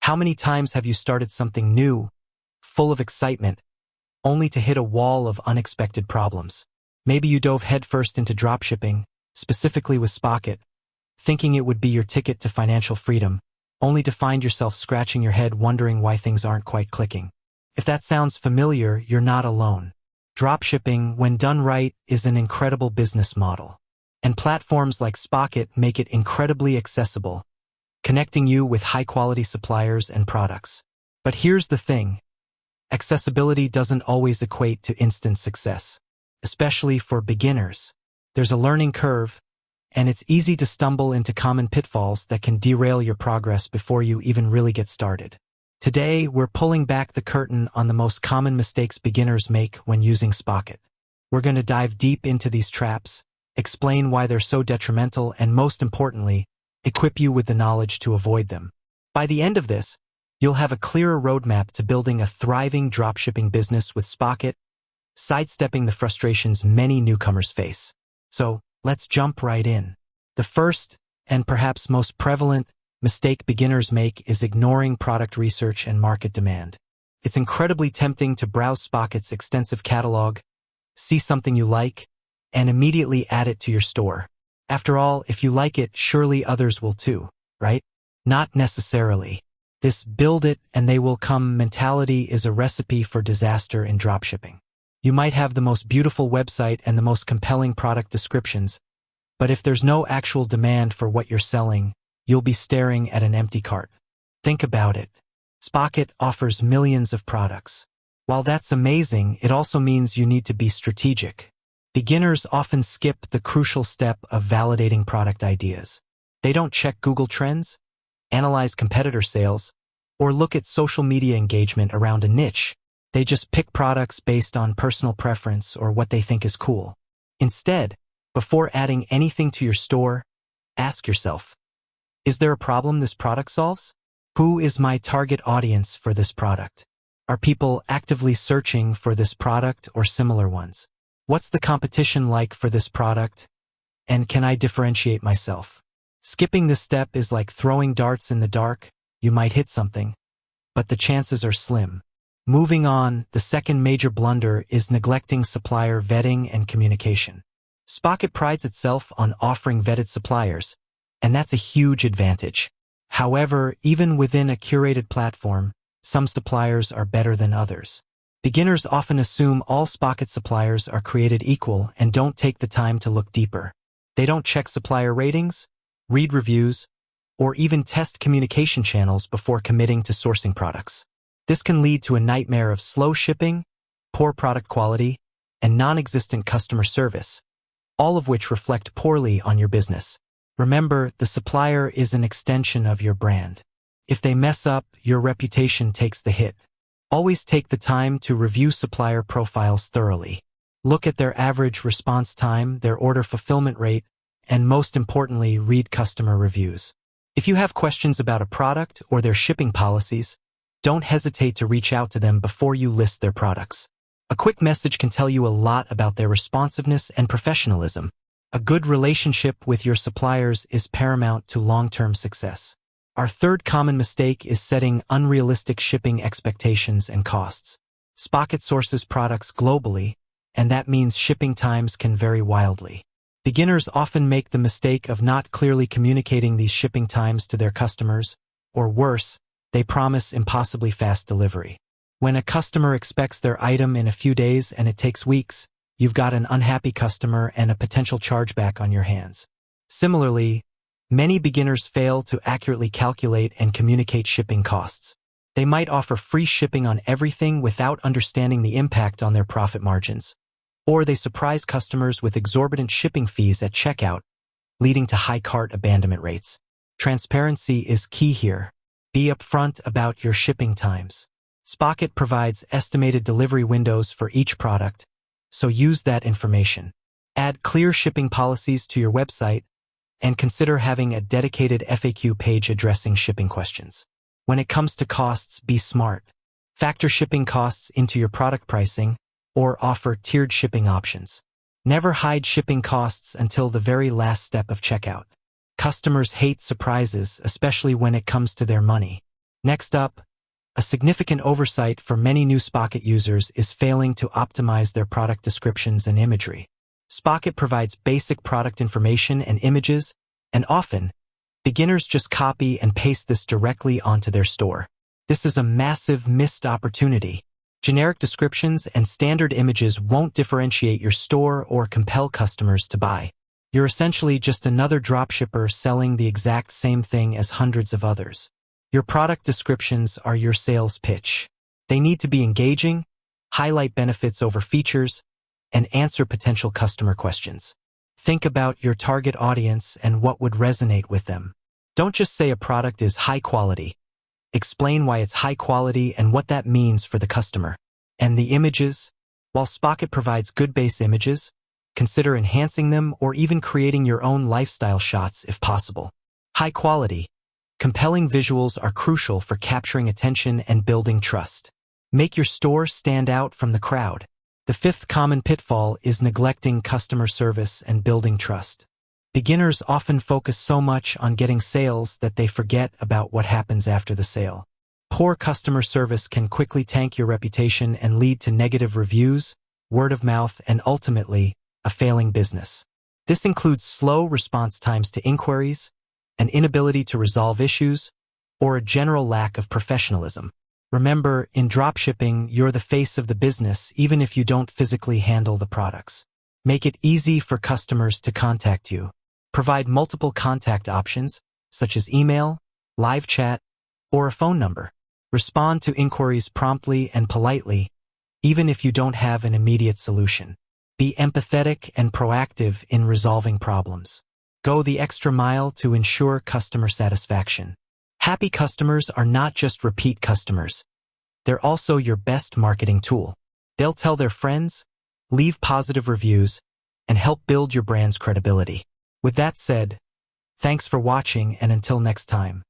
How many times have you started something new, full of excitement, only to hit a wall of unexpected problems? Maybe you dove headfirst into dropshipping, specifically with Spocket, thinking it would be your ticket to financial freedom, only to find yourself scratching your head wondering why things aren't quite clicking. If that sounds familiar, you're not alone. Dropshipping, when done right, is an incredible business model. And platforms like Spocket make it incredibly accessible, connecting you with high-quality suppliers and products. But here's the thing. Accessibility doesn't always equate to instant success, especially for beginners. There's a learning curve, and it's easy to stumble into common pitfalls that can derail your progress before you even really get started. Today, we're pulling back the curtain on the most common mistakes beginners make when using Spocket. We're going to dive deep into these traps, explain why they're so detrimental, and most importantly, equip you with the knowledge to avoid them. By the end of this, you'll have a clearer roadmap to building a thriving dropshipping business with Spocket, sidestepping the frustrations many newcomers face. So, let's jump right in. The first, and perhaps most prevalent, mistake beginners make is ignoring product research and market demand. It's incredibly tempting to browse Spocket's extensive catalog, see something you like, and immediately add it to your store. After all, if you like it, surely others will too, right? Not necessarily. This build it and they will come mentality is a recipe for disaster in dropshipping. You might have the most beautiful website and the most compelling product descriptions, but if there's no actual demand for what you're selling, you'll be staring at an empty cart. Think about it. Spocket offers millions of products. While that's amazing, it also means you need to be strategic. Beginners often skip the crucial step of validating product ideas. They don't check Google Trends, analyze competitor sales, or look at social media engagement around a niche. They just pick products based on personal preference or what they think is cool. Instead, before adding anything to your store, ask yourself, is there a problem this product solves? Who is my target audience for this product? Are people actively searching for this product or similar ones? What's the competition like for this product? And can I differentiate myself? Skipping this step is like throwing darts in the dark. You might hit something, but the chances are slim. Moving on, the second major blunder is neglecting supplier vetting and communication. Spocket prides itself on offering vetted suppliers, and that's a huge advantage. However, even within a curated platform, some suppliers are better than others. Beginners often assume all Spocket suppliers are created equal and don't take the time to look deeper. They don't check supplier ratings, read reviews, or even test communication channels before committing to sourcing products. This can lead to a nightmare of slow shipping, poor product quality, and non-existent customer service, all of which reflect poorly on your business. Remember, the supplier is an extension of your brand. If they mess up, your reputation takes the hit. Always take the time to review supplier profiles thoroughly. Look at their average response time, their order fulfillment rate, and most importantly, read customer reviews. If you have questions about a product or their shipping policies, don't hesitate to reach out to them before you list their products. A quick message can tell you a lot about their responsiveness and professionalism. A good relationship with your suppliers is paramount to long-term success. Our third common mistake is setting unrealistic shipping expectations and costs. Spocket sources products globally, and that means shipping times can vary wildly. Beginners often make the mistake of not clearly communicating these shipping times to their customers, or worse, they promise impossibly fast delivery. When a customer expects their item in a few days and it takes weeks, you've got an unhappy customer and a potential chargeback on your hands. Similarly, many beginners fail to accurately calculate and communicate shipping costs. They might offer free shipping on everything without understanding the impact on their profit margins. Or they surprise customers with exorbitant shipping fees at checkout, leading to high cart abandonment rates. Transparency is key here. Be upfront about your shipping times. Spocket provides estimated delivery windows for each product, so use that information. Add clear shipping policies to your website, and consider having a dedicated FAQ page addressing shipping questions. When it comes to costs, be smart. Factor shipping costs into your product pricing, or offer tiered shipping options. Never hide shipping costs until the very last step of checkout. Customers hate surprises, especially when it comes to their money. Next up, a significant oversight for many new Spocket users is failing to optimize their product descriptions and imagery. Spocket provides basic product information and images, and often, beginners just copy and paste this directly onto their store. This is a massive missed opportunity. Generic descriptions and standard images won't differentiate your store or compel customers to buy. You're essentially just another dropshipper selling the exact same thing as hundreds of others. Your product descriptions are your sales pitch. They need to be engaging, highlight benefits over features, and answer potential customer questions. Think about your target audience and what would resonate with them. Don't just say a product is high quality. Explain why it's high quality and what that means for the customer. And the images? While Spocket provides good base images, consider enhancing them or even creating your own lifestyle shots if possible. High quality, compelling visuals are crucial for capturing attention and building trust. Make your store stand out from the crowd. The fifth common pitfall is neglecting customer service and building trust. Beginners often focus so much on getting sales that they forget about what happens after the sale. Poor customer service can quickly tank your reputation and lead to negative reviews, word of mouth, and ultimately, a failing business. This includes slow response times to inquiries, an inability to resolve issues, or a general lack of professionalism. Remember, in dropshipping, you're the face of the business even if you don't physically handle the products. Make it easy for customers to contact you. Provide multiple contact options, such as email, live chat, or a phone number. Respond to inquiries promptly and politely, even if you don't have an immediate solution. Be empathetic and proactive in resolving problems. Go the extra mile to ensure customer satisfaction. Happy customers are not just repeat customers. They're also your best marketing tool. They'll tell their friends, leave positive reviews, and help build your brand's credibility. With that said, thanks for watching, and until next time.